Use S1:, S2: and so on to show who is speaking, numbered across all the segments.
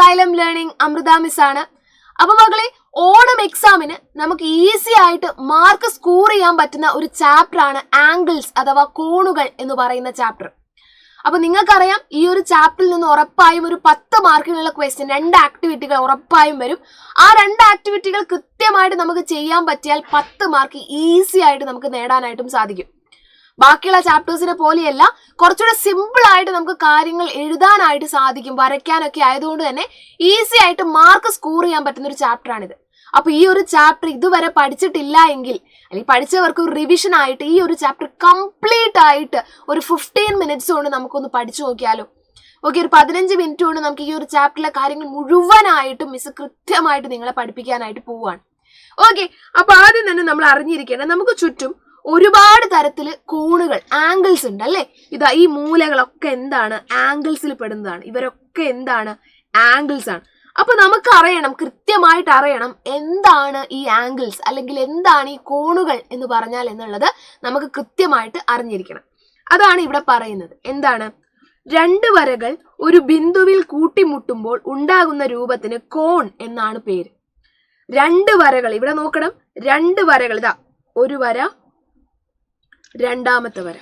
S1: Asylum learning Amrita miss ആണ്. അപ്പൊ മക്കളെ, ഓണം എക്സാമിന് നമുക്ക് ഈസി ആയിട്ട് മാർക്ക് സ്കോർ ചെയ്യാൻ പറ്റുന്ന ഒരു ചാപ്റ്റർ ആണ് ആംഗിൾസ് അഥവാ കോണുകൾ എന്ന് പറയുന്ന ചാപ്റ്റർ. അപ്പൊ നിങ്ങൾക്കറിയാം, ഈ ഒരു ചാപ്റ്ററിൽ നിന്ന് ഉറപ്പായും ഒരു 10 മാർക്കിനുള്ള ക്വസ്റ്റ്യൻ, 2 ആക്ടിവിറ്റികൾ ഉറപ്പായും വരും. ആ 2 ആക്ടിവിറ്റികൾ കൃത്യമായിട്ട് നമുക്ക് ചെയ്യാൻ പറ്റിയാൽ 10 മാർക്ക് ഈസി ആയിട്ട് നമുക്ക് നേടാനായിട്ടും സാധിക്കും. ബാക്കിയുള്ള ചാപ്റ്റേഴ്സിനെ പോലെയല്ല, കുറച്ചുകൂടെ സിമ്പിൾ ആയിട്ട് നമുക്ക് കാര്യങ്ങൾ എഴുതാനായിട്ട് സാധിക്കും. വരയ്ക്കാനൊക്കെ ആയതുകൊണ്ട് തന്നെ ഈസി ആയിട്ട് മാർക്ക് സ്കോർ ചെയ്യാൻ പറ്റുന്ന ഒരു ചാപ്റ്റർ ആണിത്. അപ്പൊ ഈ ഒരു ചാപ്റ്റർ ഇതുവരെ പഠിച്ചിട്ടില്ല എങ്കിൽ, അല്ലെങ്കിൽ പഠിച്ചവർക്ക് ഒരു റിവിഷൻ ആയിട്ട് ഈ ഒരു ചാപ്റ്റർ കംപ്ലീറ്റ് ആയിട്ട് ഒരു 15 മിനിറ്റ്സ് കൊണ്ട് നമുക്കൊന്ന് പഠിച്ചു നോക്കിയാലോ. ഓക്കെ, ഒരു 15 മിനിറ്റ് കൊണ്ട് നമുക്ക് ഈ ഒരു ചാപ്റ്ററിലെ കാര്യങ്ങൾ മുഴുവനായിട്ടും മിസ് കൃത്യമായിട്ട് നിങ്ങളെ പഠിപ്പിക്കാനായിട്ട് പോവുകയാണ്. ഓക്കെ, അപ്പൊ ആദ്യം തന്നെ നമ്മൾ അറിഞ്ഞിരിക്കേണ്ടത്, നമുക്ക് ചുറ്റും ഒരുപാട് തരത്തില് കോണുകൾ, ആംഗിൾസ് ഉണ്ട് അല്ലെ. ഇതാ ഈ മൂലകളൊക്കെ എന്താണ്? ആംഗിൾസിൽ പെടുന്നതാണ്. ഇവരൊക്കെ എന്താണ്? ആംഗിൾസ് ആണ്. അപ്പൊ നമുക്ക് അറിയണം, കൃത്യമായിട്ട് അറിയണം എന്താണ് ഈ ആംഗിൾസ് അല്ലെങ്കിൽ എന്താണ് ഈ കോണുകൾ എന്ന് പറഞ്ഞാൽ എന്നുള്ളത് നമുക്ക് കൃത്യമായിട്ട് അറിഞ്ഞിരിക്കണം. അതാണ് ഇവിടെ പറയുന്നത്. എന്താണ്? 2 വരകൾ ഒരു ബിന്ദുവിൽ കൂട്ടിമുട്ടുമ്പോൾ ഉണ്ടാകുന്ന രൂപത്തിന് കോൺ എന്നാണ് പേര്. 2 വരകൾ, ഇവിടെ നോക്കണം, 2 വരകൾ, ഇതാ ഒരു വര, രണ്ടാമത്തെ വര,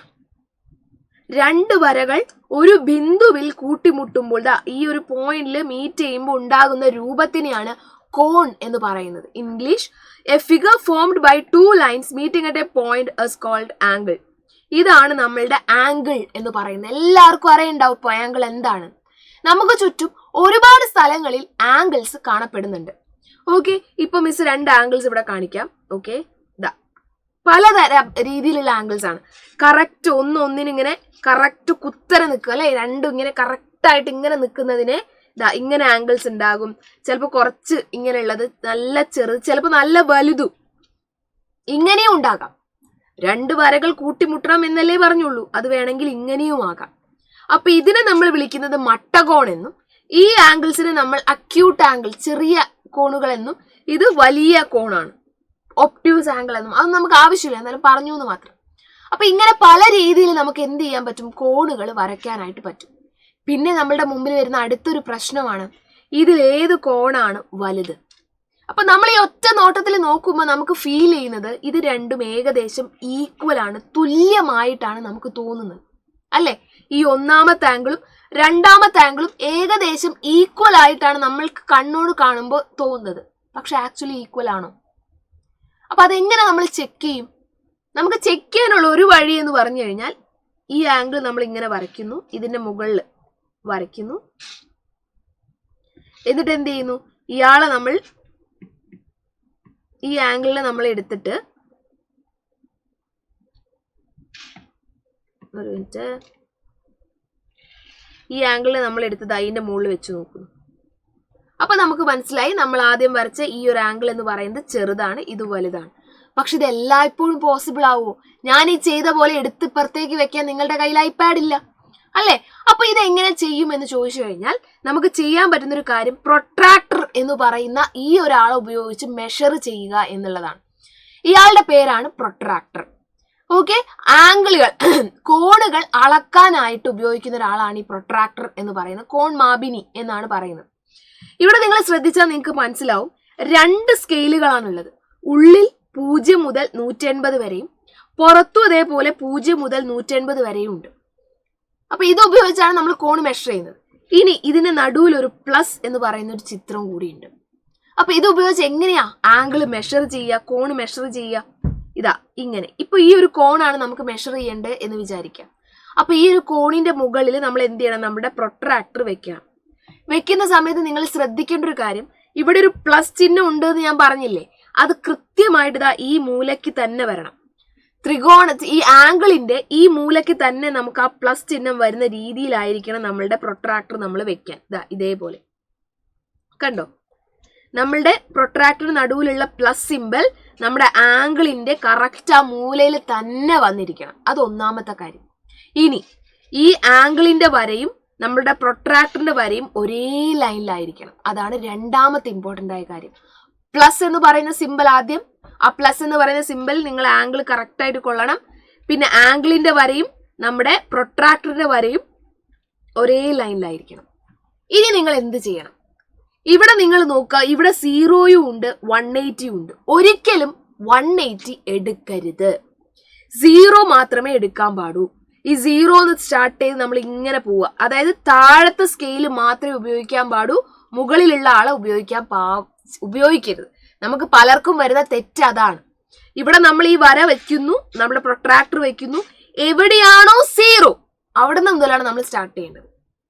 S1: 2 വരകൾ ഒരു ബിന്ദുവിൽ കൂട്ടിമുട്ടുമ്പോൾ ഈ ഒരു പോയിന്റിൽ മീറ്റ് ചെയ്യുമ്പോൾ ഉണ്ടാകുന്ന രൂപത്തിനെയാണ് കോൺ എന്ന് പറയുന്നത്. English, a figure formed by 2 lines meeting at a point is called angle. ഇതാണ് നമ്മളുടെ ആംഗിൾ എന്ന് പറയുന്നത്. എല്ലാവർക്കും അറിയണ്ടാവും ഇപ്പോൾ ആംഗിൾ എന്താണ്. നമുക്ക് ചുറ്റും ഒരുപാട് സ്ഥലങ്ങളിൽ ആംഗിൾസ് കാണപ്പെടുന്നുണ്ട്. ഓക്കെ, ഇപ്പൊ മിസ് 2 ആംഗിൾസ് ഇവിടെ കാണിക്കാം. ഓക്കെ, പലതരം രീതിയിലുള്ള ആംഗിൾസ് ആണ്. കറക്റ്റ് ഒന്നിനിങ്ങനെ കറക്റ്റ് കുത്തനെ നിൽക്കുക അല്ലെ. 2 ഇങ്ങനെ കറക്റ്റ് ആയിട്ട് ഇങ്ങനെ നിൽക്കുന്നതിന് ഇങ്ങനെ ആംഗിൾസ് ഉണ്ടാകും. ചിലപ്പോൾ കുറച്ച് ഇങ്ങനെയുള്ളത് നല്ല ചെറുത്, ചിലപ്പോൾ നല്ല വലുതും ഇങ്ങനെയും ഉണ്ടാകാം. 2 വരകൾ കൂട്ടിമുട്ടണം എന്നല്ലേ പറഞ്ഞുള്ളൂ, അത് വേണമെങ്കിൽ ഇങ്ങനെയും ആകാം. അപ്പൊ ഇതിനെ നമ്മൾ വിളിക്കുന്നത് മട്ടകോൺ എന്നും, ഈ ആംഗിൾസിനെ നമ്മൾ അക്യൂട്ട് ആംഗിൾ, ചെറിയ കോണുകൾ എന്നും, ഇത് വലിയ കോണാണ്, ഒപ്റ്റ്യൂസ് ആംഗിൾ എന്നും. അത് നമുക്ക് ആവശ്യമില്ല, എന്നാലും പറഞ്ഞു എന്ന് മാത്രം. അപ്പൊ ഇങ്ങനെ പല രീതിയിൽ നമുക്ക് എന്ത് ചെയ്യാൻ പറ്റും? കോണുകൾ വരയ്ക്കാനായിട്ട് പറ്റും. പിന്നെ നമ്മളുടെ മുമ്പിൽ വരുന്ന അടുത്തൊരു പ്രശ്നമാണ്, ഇതിൽ ഏത് കോണാണ് വലുത്? അപ്പൊ നമ്മൾ ഈ ഒറ്റ നോട്ടത്തിൽ നോക്കുമ്പോൾ നമുക്ക് ഫീൽ ചെയ്യുന്നത് ഇത് രണ്ടും ഏകദേശം ഈക്വൽ ആണ്, തുല്യമായിട്ടാണ് നമുക്ക് തോന്നുന്നത് അല്ലെ. ഈ ഒന്നാമത്തെ ആംഗിളും രണ്ടാമത്തെ ആംഗിളും ഏകദേശം ഈക്വൽ ആയിട്ടാണ് നമ്മൾക്ക് കണ്ണോട് കാണുമ്പോൾ തോന്നുന്നത്. പക്ഷെ ആക്ച്വലി ഈക്വൽ ആണോ? അപ്പൊ അതെങ്ങനെ നമ്മൾ ചെക്ക് ചെയ്യും? നമുക്ക് ചെക്ക് ചെയ്യാനുള്ള ഒരു വഴി എന്ന് പറഞ്ഞു കഴിഞ്ഞാൽ, ഈ ആംഗിൾ നമ്മൾ ഇങ്ങനെ വരയ്ക്കുന്നു, ഇതിന്റെ മുകളിൽ വരയ്ക്കുന്നു, എന്നിട്ട് എന്ത് ചെയ്യുന്നു? ഇയാളെ നമ്മൾ ഈ ആംഗിളിനെ നമ്മൾ എടുത്തിട്ട്, ഒരു മിനിറ്റ്, ഈ ആംഗിളിനെ നമ്മൾ എടുത്തത് അതിന്റെ മുകളിൽ വെച്ച് നോക്കുന്നു. അപ്പൊ നമുക്ക് മനസ്സിലായി, നമ്മൾ ആദ്യം വരച്ച ഈ ഒരു ആംഗിൾ എന്ന് പറയുന്നത് ചെറുതാണ്, ഇത് വലുതാണ്. പക്ഷെ ഇത് എല്ലായ്പ്പോഴും പോസിബിൾ ആവുമോ? ഞാൻ ഈ ചെയ്ത പോലെ എടുത്ത് ഇപ്പുറത്തേക്ക് വെക്കാൻ നിങ്ങളുടെ കയ്യിൽ ഐപാഡ് ഇല്ല അല്ലെ. അപ്പൊ ഇത് എങ്ങനെ ചെയ്യും എന്ന് ചോദിച്ചു കഴിഞ്ഞാൽ, നമുക്ക് ചെയ്യാൻ പറ്റുന്ന ഒരു കാര്യം പ്രൊട്രാക്ടർ എന്ന് പറയുന്ന ഈ ഒരാളെ ഉപയോഗിച്ച് മെഷർ ചെയ്യുക എന്നുള്ളതാണ്. ഇയാളുടെ പേരാണ് പ്രൊട്രാക്ടർ. ഓക്കെ, ആംഗിളുകൾ, കോണുകൾ അളക്കാനായിട്ട് ഉപയോഗിക്കുന്ന ഒരാളാണ് ഈ പ്രൊട്രാക്ടർ എന്ന് പറയുന്നത്. കോൺ മാപിനി എന്നാണ് പറയുന്നത്. ഇവിടെ നിങ്ങൾ ശ്രദ്ധിച്ചാൽ നിങ്ങൾക്ക് മനസ്സിലാവും, 2 സ്കെയിലുകളാണുള്ളത്. ഉള്ളിൽ 0 മുതൽ 180 വരെയും പുറത്തും അതേപോലെ 0 മുതൽ 180 വരെയും ഉണ്ട്. അപ്പൊ ഇത് ഉപയോഗിച്ചാണ് നമ്മൾ കോൺ മെഷർ ചെയ്യുന്നത്. ഇനി ഇതിന്റെ നടുവിൽ ഒരു പ്ലസ് എന്ന് പറയുന്ന ഒരു ചിത്രം കൂടിയുണ്ട്. അപ്പൊ ഇത് ഉപയോഗിച്ച് എങ്ങനെയാ ആംഗിൾ മെഷർ ചെയ്യുക, കോൺ മെഷർ ചെയ്യുക? ഇതാ ഇങ്ങനെ. ഇപ്പൊ ഈ ഒരു കോണാണ് നമുക്ക് മെഷർ ചെയ്യേണ്ടത് എന്ന് വിചാരിക്കാം. അപ്പൊ ഈ ഒരു കോണിന്റെ മുകളിൽ നമ്മൾ എന്ത് ചെയ്യണം? നമ്മുടെ പ്രൊട്രാക്ടർ വെക്കണം. വെക്കുന്ന സമയത്ത് നിങ്ങൾ ശ്രദ്ധിക്കേണ്ട ഒരു കാര്യം, ഇവിടെ ഒരു പ്ലസ് ചിഹ്നം ഉണ്ട് എന്ന് ഞാൻ പറഞ്ഞില്ലേ, അത് കൃത്യമായിട്ട് ഇതാ ഈ മൂലയ്ക്ക് തന്നെ വരണം. ഈ ആംഗിളിന്റെ ഈ മൂലയ്ക്ക് തന്നെ നമുക്ക് ആ പ്ലസ് ചിഹ്നം വരുന്ന രീതിയിലായിരിക്കണം നമ്മളുടെ പ്രൊട്രാക്ടർ നമ്മൾ വെക്കാൻ. ഇതേപോലെ കണ്ടോ? നമ്മളുടെ പ്രൊട്രാക്ടർ നടുവിലുള്ള പ്ലസ് സിമ്പിൾ നമ്മുടെ ആംഗിളിന്റെ കറക്റ്റ് ആ മൂലയിൽ തന്നെ വന്നിരിക്കണം. അത് ഒന്നാമത്തെ കാര്യം. ഇനി ഈ ആംഗിളിന്റെ വരയും നമ്മളുടെ പ്രൊട്രാക്ടറിന്റെ വരയും ഒരേ ലൈനിലായിരിക്കണം. അതാണ് രണ്ടാമത്തെ ഇമ്പോർട്ടന്റ് ആയ കാര്യം. പ്ലസ് എന്ന് പറയുന്ന സിമ്പിൾ ആദ്യം, ആ പ്ലസ് എന്ന് പറയുന്ന സിമ്പിൾ നിങ്ങൾ ആംഗിൾ കറക്റ്റ് ആയിട്ട് കൊള്ളണം. പിന്നെ ആംഗിളിന്റെ വരയും നമ്മുടെ പ്രൊട്രാക്ടറിന്റെ വരയും ഒരേ ലൈനിലായിരിക്കണം. ഇനി നിങ്ങൾ എന്ത് ചെയ്യണം? ഇവിടെ നിങ്ങൾ നോക്കുക, ഇവിടെ 0 ഉണ്ട് 180 ഉണ്ട്. ഒരിക്കലും 180 എടുക്കരുത്, 0 മാത്രമേ എടുക്കാൻ പാടൂ. ഈ 0 സ്റ്റാർട്ട് ചെയ്ത് നമ്മൾ ഇങ്ങനെ പോവുക. അതായത് താഴത്തെ സ്കെയിൽ മാത്രമേ ഉപയോഗിക്കാൻ പാടൂ, മുകളിലുള്ള ആളെ ഉപയോഗിക്കരുത്. നമുക്ക് പലർക്കും വരുന്ന തെറ്റ് അതാണ്. ഇവിടെ നമ്മൾ ഈ വര വെക്കുന്നു, നമ്മുടെ പ്രൊട്രാക്ടർ വെക്കുന്നു, എവിടെയാണോ 0 അവിടെ നിന്ന് മുതലാണ് നമ്മൾ സ്റ്റാർട്ട് ചെയ്യേണ്ടത്.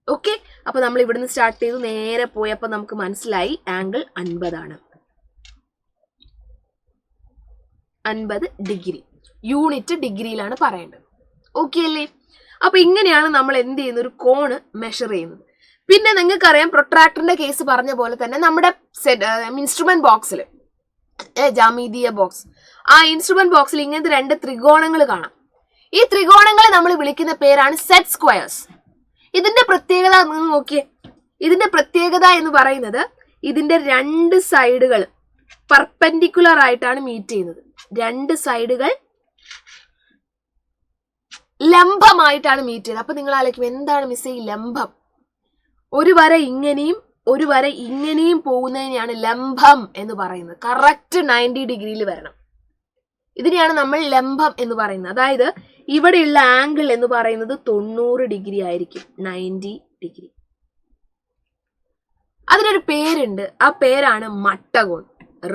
S1: ഓക്കെ, അപ്പൊ നമ്മൾ ഇവിടുന്ന് സ്റ്റാർട്ട് ചെയ്തു നേരെ പോയപ്പോ നമുക്ക് മനസ്സിലായി ആംഗിൾ 50 ആണ്. 50 ഡിഗ്രി, യൂണിറ്റ് ഡിഗ്രിയിലാണ് പറയേണ്ടത്. ഓക്കെ അല്ലേ? അപ്പൊ ഇങ്ങനെയാണ് നമ്മൾ എന്ത് ചെയ്യുന്നത്, ഒരു കോണ് മെഷർ ചെയ്യുന്നത്. പിന്നെ നിങ്ങൾക്കറിയാം പ്രൊട്രാക്ടറിന്റെ കേസ് പറഞ്ഞ പോലെ തന്നെ നമ്മുടെ ഇൻസ്ട്രുമെന്റ് ബോക്സിൽ, ജാമീതീയ ബോക്സ്, ആ ഇൻസ്ട്രുമെന്റ് ബോക്സിൽ ഇങ്ങനത്തെ 2 ത്രികോണങ്ങൾ കാണാം. ഈ ത്രികോണങ്ങളെ നമ്മൾ വിളിക്കുന്ന പേരാണ് സെറ്റ് സ്ക്വയേഴ്സ്. ഇതിന്റെ പ്രത്യേകത നിങ്ങൾ നോക്കിയേ, ഇതിന്റെ പ്രത്യേകത എന്ന് പറയുന്നത് ഇതിന്റെ 2 സൈഡുകൾ പെർപെൻഡിക്കുലർ ആയിട്ടാണ് മീറ്റ് ചെയ്യുന്നത്. 2 സൈഡുകൾ ലംബമായിട്ടാണ് മീറ്റ് ചെയ്യുന്നത്. അപ്പൊ നിങ്ങൾ ആലോചിക്കും എന്താണ് മിസ് ഈ ലംബം? ഒരു വര ഇങ്ങനെയും ഒരു വര ഇങ്ങനെയും പോകുന്നതിനെയാണ് ലംബം എന്ന് പറയുന്നത്. കറക്റ്റ് 90 ഡിഗ്രിയിൽ വരണം. ഇതിനെയാണ് നമ്മൾ ലംബം എന്ന് പറയുന്നത്. അതായത് ഇവിടെയുള്ള ആംഗിൾ എന്ന് പറയുന്നത് 90 ഡിഗ്രി ആയിരിക്കും, 90 ഡിഗ്രി. അതിനൊരു പേരുണ്ട്, ആ പേരാണ് മട്ടകോൺ,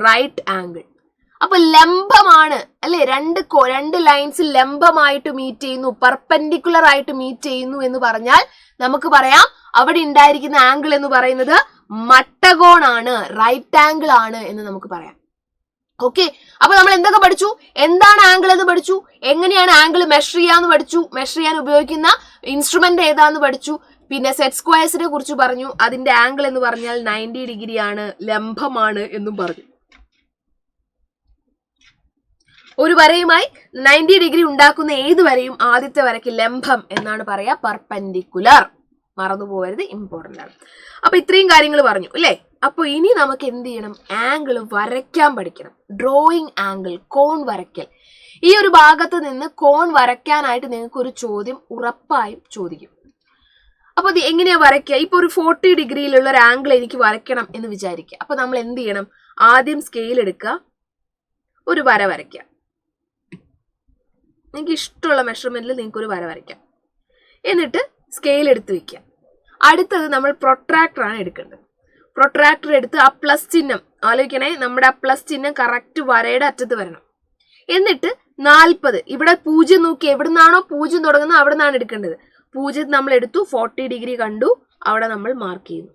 S1: റൈറ്റ് ആംഗിൾ. അപ്പൊ ലംബമാണ് അല്ലെ, 2 ലൈൻസ് ലംബമായിട്ട് മീറ്റ് ചെയ്യുന്നു, പെർപെൻഡിക്കുലർ ആയിട്ട് മീറ്റ് ചെയ്യുന്നു എന്ന് പറഞ്ഞാൽ നമുക്ക് പറയാം അവിടെ ഉണ്ടായിരിക്കുന്ന ആംഗിൾ എന്ന് പറയുന്നത് മട്ടകോൺ ആണ്, റൈറ്റ് ആംഗിൾ ആണ് എന്ന് നമുക്ക് പറയാം. ഓക്കെ, അപ്പൊ നമ്മൾ എന്തൊക്കെ പഠിച്ചു? എന്താണ് ആംഗിൾ എന്ന് പഠിച്ചു, എങ്ങനെയാണ് ആംഗിൾ മെഷർ ചെയ്യാന്ന് പഠിച്ചു, മെഷർ ചെയ്യാൻ ഉപയോഗിക്കുന്ന ഇൻസ്ട്രുമെന്റ് ഏതാന്ന് പഠിച്ചു, പിന്നെ സെറ്റ് സ്ക്വയേഴ്സിനെ കുറിച്ച് പറഞ്ഞു. അതിന്റെ ആംഗിൾ എന്ന് പറഞ്ഞാൽ 90 ഡിഗ്രി ആണ്, ലംബമാണ് എന്നും പറഞ്ഞു. ഒരു വരയുമായി 90 ഡിഗ്രി ഉണ്ടാക്കുന്ന ഏത് വരയും ആദ്യത്തെ വരയ്ക്ക് ലംബം എന്നാണ് പറയാ, പെർപെൻഡിക്കുലർ. മറന്നുപോകരുത്, ഇമ്പോർട്ടന്റ് ആണ്. അപ്പൊ ഇത്രയും കാര്യങ്ങൾ പറഞ്ഞു അല്ലേ? അപ്പൊ ഇനി നമുക്ക് എന്ത് ചെയ്യണം, ആംഗിൾ വരയ്ക്കാൻ പഠിക്കണം. ഡ്രോയിങ് ആംഗിൾ, കോൺ വരയ്ക്കൽ. ഈ ഒരു ഭാഗത്ത് നിന്ന് കോൺ വരയ്ക്കാനായിട്ട് നിങ്ങൾക്ക് ഒരു ചോദ്യം ഉറപ്പായും ചോദിക്കും. അപ്പൊ അത് എങ്ങനെയാ വരയ്ക്കുക? ഇപ്പൊ ഒരു 40 ഡിഗ്രിയിലുള്ള ഒരു ആംഗിൾ എനിക്ക് വരയ്ക്കണം എന്ന് വിചാരിക്കുക. അപ്പൊ നമ്മൾ എന്ത് ചെയ്യണം, ആദ്യം സ്കെയിൽ എടുക്കുക, ഒരു വര വരയ്ക്കുക. നിങ്ങൾക്ക് ഇഷ്ടമുള്ള മെഷർമെന്റിൽ നിങ്ങൾക്ക് ഒരു വര വരയ്ക്കാം. എന്നിട്ട് സ്കെയിൽ എടുത്ത് വെക്കുക. അടുത്തത് നമ്മൾ പ്രൊട്രാക്ടർ ആണ് എടുക്കേണ്ടത്. പ്രൊട്രാക്ടർ എടുത്ത് ആ പ്ലസ് ചിഹ്നം ആലോചിക്കണേ, നമ്മുടെ ആ പ്ലസ് ചിഹ്നം കറക്റ്റ് വരയുടെ അറ്റത്ത് വരണം. എന്നിട്ട് 40, ഇവിടെ 0 നോക്കി, എവിടുന്നാണോ 0 തുടങ്ങുന്നത് അവിടെ നിന്നാണ് എടുക്കേണ്ടത്. 0 നമ്മൾ എടുത്തു, 40 ഡിഗ്രി കണ്ടു, അവിടെ നമ്മൾ മാർക്ക് ചെയ്യുന്നു.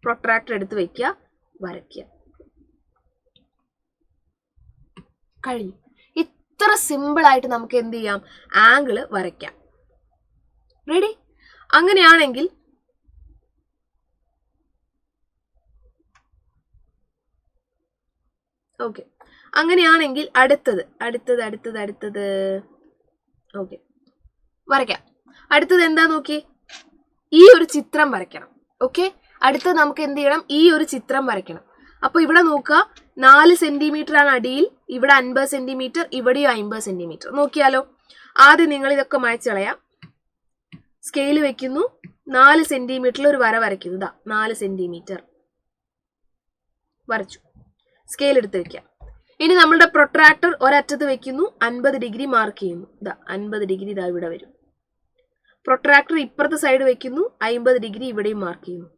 S1: പ്രൊട്രാക്ടർ എടുത്ത് വെക്കുക, വരയ്ക്കുക. കഴിഞ്ഞു. ഇത്ര സിമ്പിൾ ആയിട്ട് നമുക്ക് എന്ത് ചെയ്യാം, ആംഗിള് വരയ്ക്കാം. റെഡി? അങ്ങനെയാണെങ്കിൽ ഓക്കെ, അങ്ങനെയാണെങ്കിൽ അടുത്തത് ഓക്കെ വരയ്ക്കാം. അടുത്തത് എന്താ നോക്കി, ഈ ഒരു ചിത്രം വരയ്ക്കണം. ഓക്കെ, അടുത്തത് നമുക്ക് എന്ത് ചെയ്യണം, ഈ ഒരു ചിത്രം വരയ്ക്കണം. അപ്പൊ ഇവിടെ നോക്കുക, 4 സെന്റിമീറ്റർ ആണ് അടിയിൽ, ഇവിടെ 50 സെന്റിമീറ്റർ, ഇവിടെയും 50 സെന്റിമീറ്റർ. നോക്കിയാലോ? ആദ്യം നിങ്ങൾ ഇതൊക്കെ മായ്ച്ചു കളയാം. സ്കെയിൽ വെക്കുന്നു, 4 സെന്റിമീറ്ററിൽ ഒരു വര വരയ്ക്കുന്നു. ഇതാ 4 സെന്റിമീറ്റർ വരച്ചു. സ്കെയിൽ എടുത്ത് വെക്കാം. ഇനി നമ്മളുടെ പ്രൊട്രാക്ടർ ഒരറ്റത്ത് വെക്കുന്നു, 50 ഡിഗ്രി മാർക്ക് ചെയ്യുന്നു. ഇതാ 50 ഡിഗ്രി ഇതാ ഇവിടെ വരും. പ്രൊട്രാക്ടർ ഇപ്പുറത്തെ സൈഡ് വെക്കുന്നു, 50 ഡിഗ്രി ഇവിടെയും മാർക്ക് ചെയ്യുന്നു.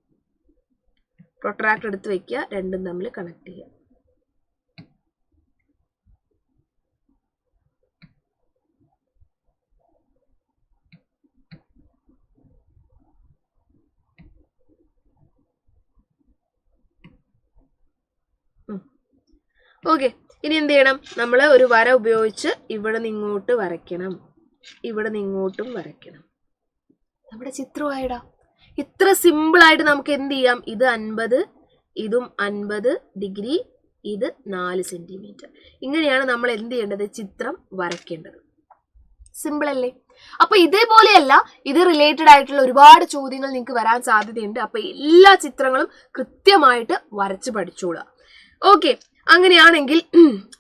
S1: പ്രൊട്രാക്ടർ എടുത്ത് വെക്കുക, രണ്ടും തമ്മിൽ കണക്ട് ചെയ്യുക. ഓക്കെ, ഇനി എന്ത് ചെയ്യണം, നമ്മൾ ഒരു വര ഉപയോഗിച്ച് ഇവിടെ നിന്ന് ഇങ്ങോട്ട് വരയ്ക്കണം, ഇവിടെ നിന്ന് ഇങ്ങോട്ടും വരയ്ക്കണം. നമ്മുടെ ചിത്രമായിടാ. ഇത്ര സിമ്പിൾ ആയിട്ട് നമുക്ക് എന്ത് ചെയ്യാം, ഇത് 50, ഇതും 50 ഡിഗ്രി, ഇത് 4 സെന്റിമീറ്റർ. ഇങ്ങനെയാണ് നമ്മൾ എന്ത് ചെയ്യേണ്ടത്, ചിത്രം വരയ്ക്കേണ്ടത്. സിമ്പിൾ അല്ലേ? അപ്പൊ ഇതേപോലെയല്ല, ഇത് റിലേറ്റഡ് ആയിട്ടുള്ള ഒരുപാട് ചോദ്യങ്ങൾ നിങ്ങൾക്ക് വരാൻ സാധ്യതയുണ്ട്. അപ്പൊ എല്ലാ ചിത്രങ്ങളും കൃത്യമായിട്ട് വരച്ച് പഠിച്ചോളുക. ഓക്കെ, അങ്ങനെയാണെങ്കിൽ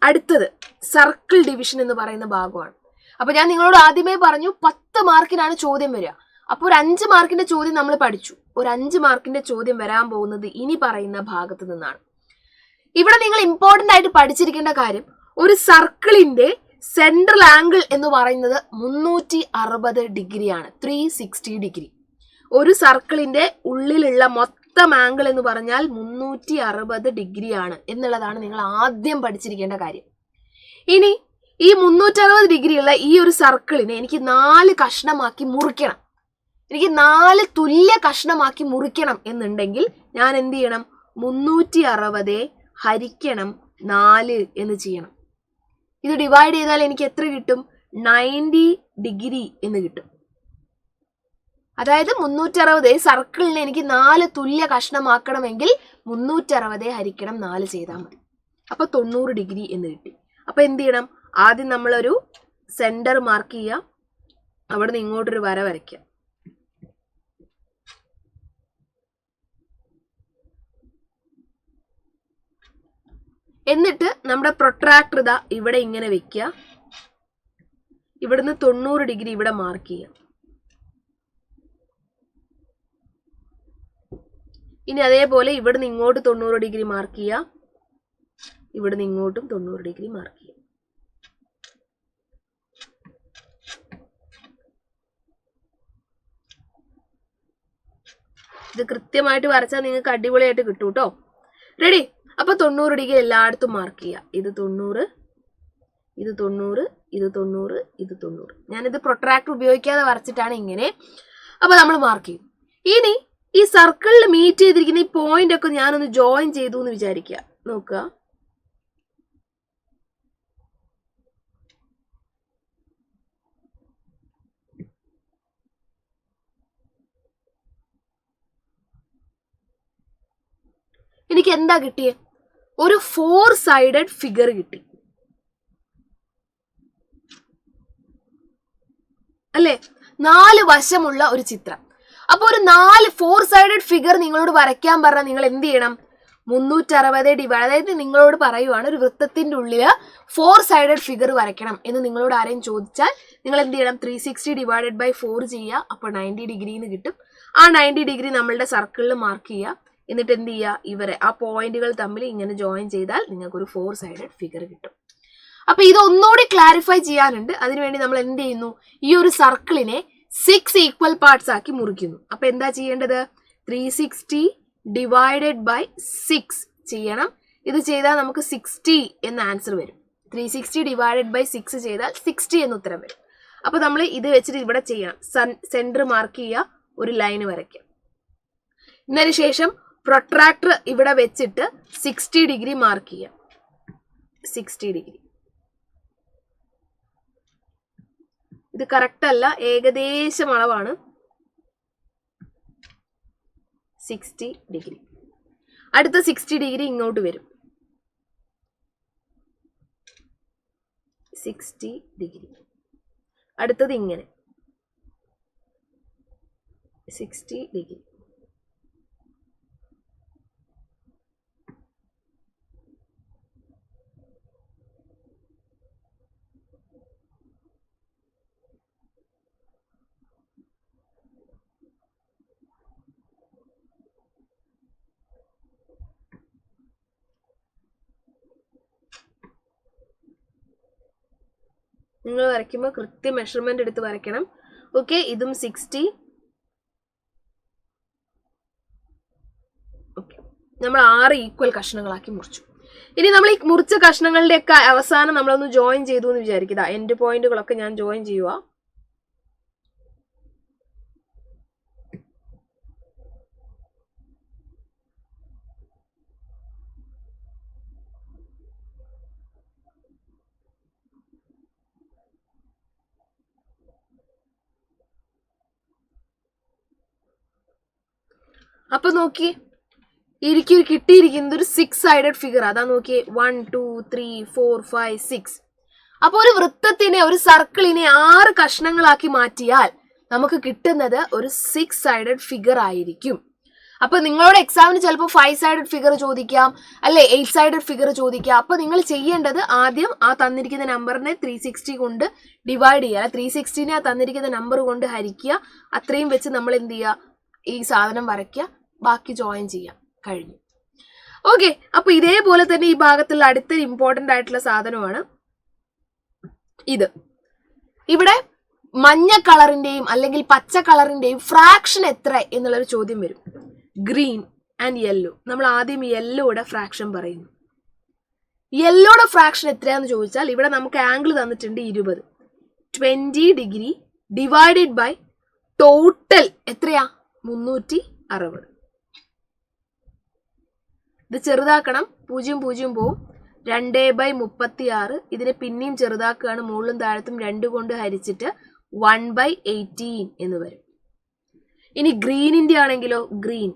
S1: അടുത്തത് സർക്കിൾ ഡിവിഷൻ എന്ന് പറയുന്ന ഭാഗമാണ്. അപ്പൊ ഞാൻ നിങ്ങളോട് ആദ്യമേ പറഞ്ഞു 10 മാർക്കിനാണ് ചോദ്യം വരിക. അപ്പോൾ ഒരു 5 മാർക്കിന്റെ ചോദ്യം നമ്മൾ പഠിച്ചു. ഒരു 5 മാർക്കിന്റെ ചോദ്യം വരാൻ പോകുന്നത് ഇനി പറയുന്ന ഭാഗത്ത് നിന്നാണ്. ഇവിടെ നിങ്ങൾ ഇമ്പോർട്ടന്റ് ആയിട്ട് പഠിച്ചിരിക്കേണ്ട കാര്യം, ഒരു സർക്കിളിന്റെ സെൻട്രൽ ആംഗിൾ എന്ന് പറയുന്നത് 360 ഡിഗ്രിയാണ്, 360 ഡിഗ്രി. ഒരു സർക്കിളിന്റെ ഉള്ളിലുള്ള മൊത്തം ആംഗിൾ എന്ന് പറഞ്ഞാൽ 360 ഡിഗ്രിയാണ് എന്നുള്ളതാണ് നിങ്ങൾ ആദ്യം പഠിച്ചിരിക്കേണ്ട കാര്യം. ഇനി ഈ 360 ഡിഗ്രിയുള്ള ഈ ഒരു സർക്കിളിനെ എനിക്ക് 4 കഷ്ണമാക്കി മുറിക്കണം, എനിക്ക് 4 തുല്യ കഷ്ണമാക്കി മുറിക്കണം എന്നുണ്ടെങ്കിൽ ഞാൻ എന്ത് ചെയ്യണം? 360 ഹരിക്കണം 4 എന്ന് ചെയ്യണം. ഇത് ഡിവൈഡ് ചെയ്താൽ എനിക്ക് എത്ര കിട്ടും? 90 ഡിഗ്രി എന്ന് കിട്ടും. അതായത് 360 സർക്കിളിനെ എനിക്ക് 4 തുല്യ കഷ്ണമാക്കണമെങ്കിൽ 360 ഹരിക്കണം 4 ചെയ്താൽ മതി. അപ്പൊ 90 ഡിഗ്രി എന്ന് കിട്ടി. അപ്പൊ എന്ത് ചെയ്യണം? ആദ്യം നമ്മളൊരു സെന്റർ മാർക്ക് ചെയ്യുക, അവിടെ നിന്ന് ഇങ്ങോട്ടൊരു വര വരയ്ക്കുക. എന്നിട്ട് നമ്മുടെ പ്രൊട്രാക്ടർ ഇതാ ഇവിടെ ഇങ്ങനെ വെക്കുക, ഇവിടുന്ന് 90 ഡിഗ്രി ഇവിടെ മാർക്ക് ചെയ്യുക. ഇനി അതേപോലെ ഇവിടുന്ന് ഇങ്ങോട്ട് 90 ഡിഗ്രി മാർക്ക് ചെയ്യുക, ഇവിടുന്ന് ഇങ്ങോട്ടും 90 ഡിഗ്രി മാർക്ക് ചെയ്യുക. ഇത് കൃത്യമായിട്ട് വരച്ചാൽ നിങ്ങൾക്ക് അടിപൊളിയായിട്ട് കിട്ടും കേട്ടോ. റെഡി? അപ്പൊ 90 ഡിഗ്രി എല്ലായിടത്തും മാർക്ക് ചെയ്യുക. ഇത് 90, ഇത് 90, ഇത് 90, ഇത് 90. ഞാനിത് പ്രൊട്രാക്ടർ ഉപയോഗിക്കാതെ വരച്ചിട്ടാണ് ഇങ്ങനെ. അപ്പൊ നമ്മൾ മാർക്ക് ചെയ്യും. ഇനി ഈ സർക്കിളിൽ മീറ്റ് ചെയ്തിരിക്കുന്ന ഈ പോയിന്റ് ഒക്കെ ഞാനൊന്ന് ജോയിൻ ചെയ്തു എന്ന് വിചാരിക്കുക. നോക്കുക, എനിക്ക് എന്താ കിട്ടിയേ? ഒരു 4 സൈഡഡ് ഫിഗർ കിട്ടി അല്ലേ? 4 വശമുള്ള ഒരു ചിത്രം. അപ്പൊ ഒരു 4 സൈഡഡ് ഫിഗർ നിങ്ങളോട് വരയ്ക്കാൻ പറഞ്ഞാൽ നിങ്ങൾ എന്ത് ചെയ്യണം? 360 ഡിവൈഡ്, അതായത് നിങ്ങളോട് പറയുവാണ് ഒരു വൃത്തത്തിന്റെ ഉള്ളില് 4 സൈഡഡ് ഫിഗർ വരയ്ക്കണം എന്ന് നിങ്ങളോട് ആരെയും ചോദിച്ചാൽ നിങ്ങൾ എന്ത് ചെയ്യണം? 360 ഡിവൈഡഡ് ബൈ 4 ചെയ്യുക. അപ്പോൾ 90 ഡിഗ്രി എന്ന് കിട്ടും. ആ 90 ഡിഗ്രി നമ്മളുടെ സർക്കിളിൽ മാർക്ക് ചെയ്യുക. എന്നിട്ട് എന്ത് ചെയ്യുക? ഇവരെ ആ പോയിന്റുകൾ തമ്മിൽ ഇങ്ങനെ ജോയിൻ ചെയ്താൽ നിങ്ങൾക്ക് ഒരു 4 സൈഡഡ് ഫിഗർ കിട്ടും. അപ്പൊ ഇത് ഒന്നുകൂടി ക്ലാരിഫൈ ചെയ്യാനുണ്ട്. അതിനുവേണ്ടി നമ്മൾ എന്ത് ചെയ്യുന്നു? ഈ ഒരു സർക്കിളിനെ 6 ഈക്വൽ പാർട്സ് ആക്കി മുറിക്കുന്നു. അപ്പൊ എന്താ ചെയ്യേണ്ടത്? 360 ഡിവൈഡഡ് ബൈ 6 ചെയ്യണം. ഇത് ചെയ്താൽ നമുക്ക് 60 എന്ന ആൻസർ വരും. 360 ഡിവൈഡഡ് ബൈ 6 ചെയ്താൽ 60 എന്ന് ഉത്തരം വരും. അപ്പൊ നമ്മൾ ഇത് വെച്ചിട്ട് ഇവിടെ ചെയ്യണം. സെന്റർ മാർക്ക് ചെയ്യുക, ഒരു ലൈന് വരയ്ക്കുക. ഇതിനു ശേഷം പ്രൊട്രാക്ടർ ഇവിടെ വെച്ചിട്ട് 60 ഡിഗ്രി മാർക്ക് ചെയ്യുക. 60 ഡിഗ്രി. ഇത് കറക്റ്റ് അല്ല, ഏകദേശം അളവാണ്. 60 ഡിഗ്രി. അടുത്ത 60 ഡിഗ്രി ഇങ്ങോട്ട് വരും. 60 ഡിഗ്രി. അടുത്തത് ഇങ്ങനെ 60 ഡിഗ്രി. നിങ്ങൾ വരയ്ക്കുമ്പോൾ കൃത്യം മെഷർമെന്റ് എടുത്ത് വരയ്ക്കണം. ഓക്കെ, ഇതും 60. ഓക്കെ, നമ്മൾ 6 ഈക്വൽ കഷ്ണങ്ങളാക്കി മുറിച്ചു. ഇനി നമ്മൾ ഈ മുറിച്ച കഷ്ണങ്ങളുടെ ഒക്കെ അവസാനം നമ്മളൊന്ന് ജോയിൻ ചെയ്തു എന്ന് വിചാരിക്കുക. എൻഡ് പോയിന്റുകളൊക്കെ ഞാൻ ജോയിൻ ചെയ്യുക. അപ്പൊ നോക്കിയേ, എനിക്ക് കിട്ടിയിരിക്കുന്നത് ഒരു 6 സൈഡഡ് ഫിഗർ. അതാ നോക്കിയേ, 1 2 3 4 5 6. അപ്പൊ ഒരു വൃത്തത്തിനെ, ഒരു സർക്കിളിനെ 6 കഷ്ണങ്ങളാക്കി മാറ്റിയാൽ നമുക്ക് കിട്ടുന്നത് ഒരു 6 സൈഡഡ് ഫിഗർ ആയിരിക്കും. അപ്പൊ നിങ്ങളോട് എക്സാമിന് ചിലപ്പോൾ 5 സൈഡഡ് ഫിഗർ ചോദിക്കാം, അല്ലെ 8 സൈഡഡ് ഫിഗർ ചോദിക്കാം. അപ്പൊ നിങ്ങൾ ചെയ്യേണ്ടത് ആദ്യം ആ തന്നിരിക്കുന്ന നമ്പറിനെ 360 കൊണ്ട് ഡിവൈഡ് ചെയ്യുക, 360നെ ആ തന്നിരിക്കുന്ന നമ്പർ കൊണ്ട് ഹരിക്കുക. അത്രയും വെച്ച് നമ്മൾ എന്ത് ചെയ്യുക? ഈ സാധനം വരയ്ക്കുക, ബാക്കി ജോയിൻ ചെയ്യാം, കഴിഞ്ഞു. ഓക്കെ, അപ്പൊ ഇതേപോലെ തന്നെ ഈ ഭാഗത്തുള്ള അടുത്തൊരു ഇമ്പോർട്ടന്റ് ആയിട്ടുള്ള സാധനമാണ് ഇത്. ഇവിടെ മഞ്ഞ കളറിന്റെയും അല്ലെങ്കിൽ പച്ച കളറിന്റെയും ഫ്രാക്ഷൻ എത്ര എന്നുള്ളൊരു ചോദ്യം വരും. Green and yellow. നമ്മൾ ആദ്യം യെല്ലോയുടെ ഫ്രാക്ഷൻ പറയുന്നു. യെല്ലോയുടെ ഫ്രാക്ഷൻ എത്രയാന്ന് ചോദിച്ചാൽ ഇവിടെ നമുക്ക് ആംഗിൾ തന്നിട്ടുണ്ട് 20. 20 ഡിഗ്രി ഡിവൈഡഡ് ബൈ ടോട്ടൽ എത്രയാ? 360. ഇത് ചെറുതാക്കണം, 0 0 പോവും. 2/36. ഇതിനെ പിന്നെയും ചെറുതാക്കുകയാണ്, മുകളിലും താഴത്തും 2 കൊണ്ട് ഹരിച്ചിട്ട് 1/18 എന്ന് വരും. ഇനി ഗ്രീനിന്റെ ആണെങ്കിലോ, ഗ്രീൻ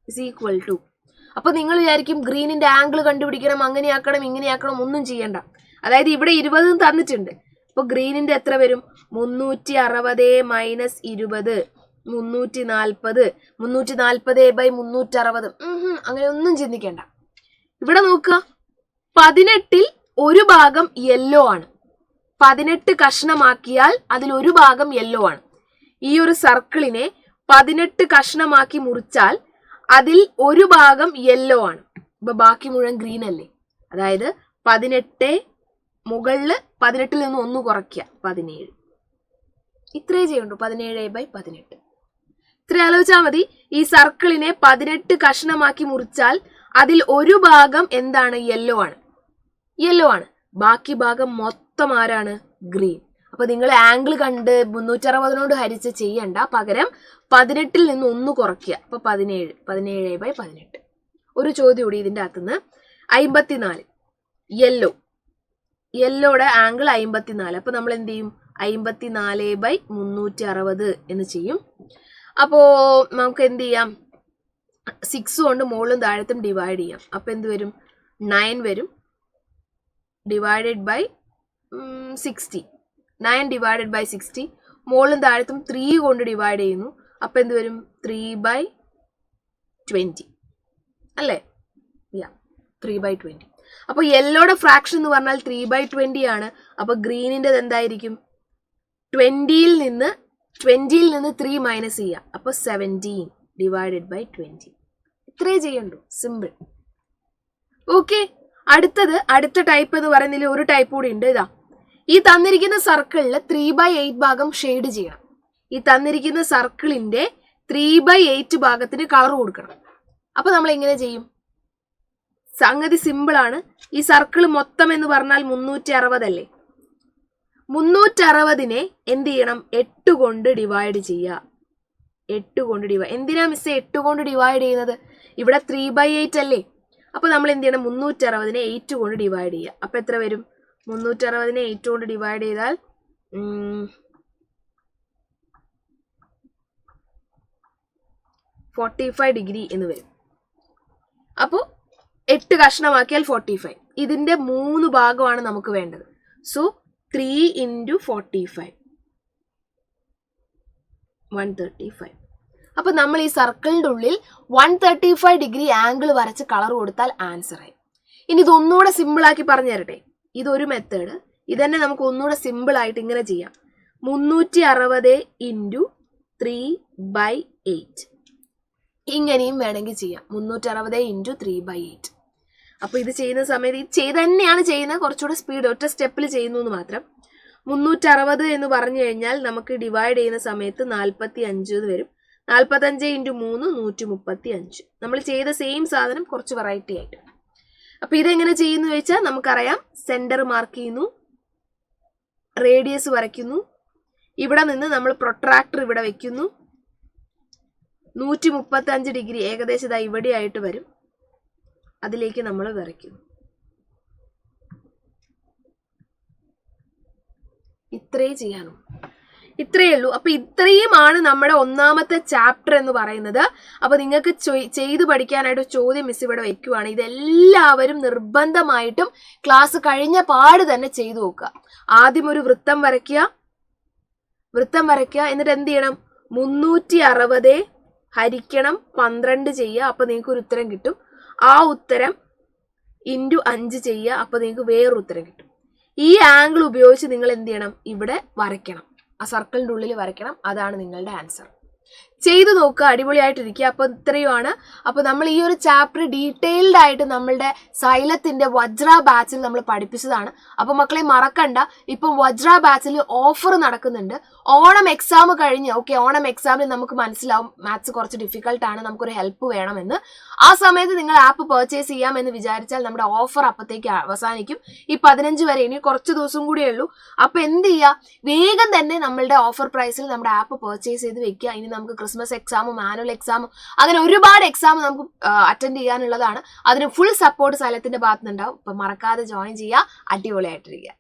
S1: ഇസ് ഈക്വൽ ടു, അപ്പൊ നിങ്ങൾ വിചാരിക്കും ഗ്രീനിന്റെ ആംഗിൾ കണ്ടുപിടിക്കണം, അങ്ങനെയാക്കണം ഇങ്ങനെയാക്കണം, ഒന്നും ചെയ്യണ്ട. അതായത് ഇവിടെ 20 തന്നിട്ടുണ്ട്. അപ്പൊ ഗ്രീനിന്റെ എത്ര വരും? 360 മൈനസ് 20, 340. 340/360. അങ്ങനെ ഒന്നും ചിന്തിക്കേണ്ട. ഇവിടെ നോക്കുക, 18ൽ ഒരു ഭാഗം യെല്ലോ ആണ്. 18 കഷ്ണമാക്കിയാൽ അതിൽ ഒരു ഭാഗം യെല്ലോ ആണ്. ഈ ഒരു സർക്കിളിനെ 18 കഷ്ണമാക്കി മുറിച്ചാൽ അതിൽ ഒരു ഭാഗം യെല്ലോ ആണ്. ഇപ്പൊ ബാക്കി മുഴുവൻ ഗ്രീൻ അല്ലേ? അതായത് 18 മുകളില് 18ൽ നിന്ന് 1 കുറയ്ക്കുക, 17. ഇത്രേ ചെയ്യണ്ടു, 17/18. ഇത്ര ആലോചിച്ചാൽ മതി. ഈ സർക്കിളിനെ 18 കഷ്ണമാക്കി മുറിച്ചാൽ അതിൽ ഒരു ഭാഗം എന്താണ്? യെല്ലോ ആണ്. യെല്ലോ ആണ്. ബാക്കി ഭാഗം മൊത്തം ആരാണ്? ഗ്രീൻ. അപ്പൊ നിങ്ങൾ ആംഗിൾ കണ്ട് 360 ഹരിച്ച് ചെയ്യണ്ട, പകരം 18ൽ നിന്ന് 1 കുറയ്ക്കുക. അപ്പൊ 17. 17/18. ഒരു ചോദ്യം കൂടി ഇതിന്റെ അകത്തുനിന്ന്. 54 യെല്ലോ. യെല്ലോയുടെ ആംഗിൾ 54. അപ്പൊ നമ്മൾ എന്ത് ചെയ്യും? 54/360 എന്ന് ചെയ്യും. അപ്പോ നമുക്ക് എന്ത് ചെയ്യാം? 6 കൊണ്ട് മുകളിലും താഴത്തും ഡിവൈഡ് ചെയ്യാം. അപ്പൊ എന്ത് വരും? 9 വരും. Divided by 60. 9 divided by 60. മുകളിലും താഴത്തും 3 കൊണ്ട് ഡിവൈഡ് ചെയ്യുന്നു. അപ്പൊ എന്ത് വരും? 3/20 അല്ലേ? 3/20. അപ്പൊ യെല്ലോയുടെ ഫ്രാക്ഷൻ എന്ന് പറഞ്ഞാൽ 3/20 ആണ്. അപ്പൊ ഗ്രീനിന്റെ എന്തായിരിക്കും? 20ൽ നിന്ന് 3 മൈനസ് ചെയ്യുക. അപ്പൊ 17 ഡിവൈഡഡ് ബൈ 20. ഇത്രേ ചെയ്യണ്ടു, സിമ്പിൾ. ഓക്കെ, അടുത്ത ടൈപ്പ് എന്ന് പറയുന്നതിൽ ഒരു ടൈപ്പ് കൂടി ഉണ്ട്. ഇതാ, ഈ തന്നിരിക്കുന്ന സർക്കിളിൽ 3/8 ഭാഗം ഷെയ്ഡ് ചെയ്യണം. ഈ തന്നിരിക്കുന്ന സർക്കിളിന്റെ 3/8 ഭാഗത്തിന് കളർ കൊടുക്കണം. അപ്പൊ നമ്മൾ എങ്ങനെ ചെയ്യും? സംഗതി സിമ്പിൾ ആണ്. ഈ സർക്കിൾ മൊത്തം എന്ന് പറഞ്ഞാൽ 360 അല്ലേ? 360നെ എന്ത് ചെയ്യണം? 8 കൊണ്ട് ഡിവൈഡ് ചെയ്യുക. 8 കൊണ്ട് ഡിവൈഡ്. എന്തിനാ മിസ് 8 കൊണ്ട് ഡിവൈഡ് ചെയ്യുന്നത്? ഇവിടെ 3/8 അല്ലേ? അപ്പൊ നമ്മൾ എന്ത് ചെയ്യണം? 360നെ 8 കൊണ്ട് ഡിവൈഡ് ചെയ്യുക. അപ്പൊ എത്ര വരും? 360നെ 8 കൊണ്ട് ഡിവൈഡ് ചെയ്താൽ 45 ഡിഗ്രി എന്ന് വരും. അപ്പോൾ 8 കഷ്ണമാക്കിയാൽ 45. ഇതിന്റെ 3 ഭാഗമാണ് നമുക്ക് വേണ്ടത്. സോ 3 × 45 135. അപ്പൊ നമ്മൾ ഈ സർക്കിളിന്റെ ഉള്ളിൽ 135 ഡിഗ്രി ആംഗിൾ വരച്ച് കളർ കൊടുത്താൽ ആൻസർ ആയി. ഇനി ഇതൊന്നുകൂടെ സിമ്പിൾ ആക്കി പറഞ്ഞു തരട്ടെ. ഇതൊരു മെത്തേഡ്. ഇതന്നെ നമുക്ക് ഒന്നുകൂടെ സിമ്പിൾ ആയിട്ട് ഇങ്ങനെ ചെയ്യാം. 360 × 3/8. ഇങ്ങനെയും വേണമെങ്കിൽ ചെയ്യാം. 360 × 3/8. അപ്പൊ ഇത് ചെയ്യുന്ന സമയത്ത് ഇത് തന്നെയാണ് ചെയ്യുന്നത്, കുറച്ചുകൂടെ സ്പീഡ്, ഒറ്റ സ്റ്റെപ്പിൽ ചെയ്യുന്നു എന്ന് മാത്രം. 360 എന്ന് പറഞ്ഞു കഴിഞ്ഞാൽ നമുക്ക് ഡിവൈഡ് ചെയ്യുന്ന സമയത്ത് 45 വരും. 45 × 3 135. നമ്മൾ ചെയ്ത സെയിം സാധനം കുറച്ച് വെറൈറ്റി ആയിട്ട്. അപ്പൊ ഇതെങ്ങനെ ചെയ്യുന്നു ചോദിച്ചാൽ നമുക്കറിയാം. സെന്റർ മാർക്ക് ചെയ്യുന്നു, റേഡിയസ് വരയ്ക്കുന്നു. ഇവിടെ നിന്ന് നമ്മൾ പ്രൊട്രാക്ടർ ഇവിടെ വെക്കുന്നു. 135 ഡിഗ്രി ഏകദേശം ഇതാ ഇവിടെ ആയിട്ട് വരും. അതിലേക്ക് നമ്മൾ വരയ്ക്കുന്നു. ഇത്രേ ചെയ്യാനോ? ഇത്രയേ ഉള്ളൂ. അപ്പൊ ഇത്രയുമാണ് നമ്മുടെ ഒന്നാമത്തെ ചാപ്റ്റർ എന്ന് പറയുന്നത്. അപ്പൊ നിങ്ങൾക്ക് ചെയ്തു പഠിക്കാനായിട്ട് ചോദ്യം മിസ് ഇവിടെ വെക്കുവാണ്. ഇതെല്ലാവരും നിർബന്ധമായിട്ടും ക്ലാസ് കഴിഞ്ഞ പാട് തന്നെ ചെയ്തു നോക്കുക. ആദ്യം ഒരു വൃത്തം വരയ്ക്കുക. എന്നിട്ട് എന്ത് ചെയ്യണം? 360 ഹരിക്കണം 12 ചെയ്യുക. അപ്പൊ നിങ്ങൾക്ക് ഒരു ഉത്തരം കിട്ടും. ആ ഉത്തരം × 5 ചെയ്യുക. അപ്പൊ നിങ്ങൾക്ക് വേറൊരു ഉത്തരം കിട്ടും. ഈ ആംഗിൾ ഉപയോഗിച്ച് നിങ്ങൾ എന്ത് ചെയ്യണം? ഇവിടെ വരയ്ക്കണം. ആ സർക്കിളിന്റെ ഉള്ളിൽ വരയ്ക്കണം. അതാണ് നിങ്ങളുടെ ആൻസർ. ചെയ്തു നോക്കുക, അടിപൊളിയായിട്ടിരിക്കുക. അപ്പൊ ഇത്രയുമാണ്. അപ്പൊ നമ്മൾ ഈ ഒരു ചാപ്റ്റർ ഡീറ്റെയിൽഡ് ആയിട്ട് നമ്മളുടെ സൈലത്തിന്റെ വജ്ര ബാച്ചിൽ നമ്മൾ പഠിപ്പിച്ചതാണ്. അപ്പൊ മക്കളെ മറക്കണ്ട, ഇപ്പം വജ്ര ബാച്ചിൽ ഓഫർ നടക്കുന്നുണ്ട്. ഓണം എക്സാം കഴിഞ്ഞ്, ഓക്കെ, ഓണം എക്സാമിൽ നമുക്ക് മനസ്സിലാവും മാത്സ് കുറച്ച് ഡിഫിക്കൽട്ടാണ്, നമുക്കൊരു ഹെൽപ്പ് വേണമെന്ന്. ആ സമയത്ത് നിങ്ങൾ ആപ്പ് പർച്ചേസ് ചെയ്യാമെന്ന് വിചാരിച്ചാൽ നമ്മുടെ ഓഫർ അപ്പത്തേക്ക് അവസാനിക്കും. ഈ 15 വരെ ഇനി കുറച്ച് ദിവസം കൂടിയേ ഉള്ളൂ. അപ്പൊ എന്ത് ചെയ്യുക, വേഗം തന്നെ നമ്മളുടെ ഓഫർ പ്രൈസിൽ നമ്മുടെ ആപ്പ് പർച്ചേസ് ചെയ്ത് വെക്കുക. ഇനി നമുക്ക് ക്രിസ്മസ് എക്സാമും ആനുവൽ എക്സാമും അങ്ങനെ ഒരുപാട് എക്സാം നമുക്ക് അറ്റൻഡ് ചെയ്യാനുള്ളതാണ്. അതിന് ഫുൾ സപ്പോർട്ട് സൈലത്തിന്റെ ഭാഗത്തുനിന്നുണ്ടാവും. അപ്പൊ മറക്കാതെ ജോയിൻ ചെയ്യുക, അടിപൊളിയായിട്ടിരിക്കുക.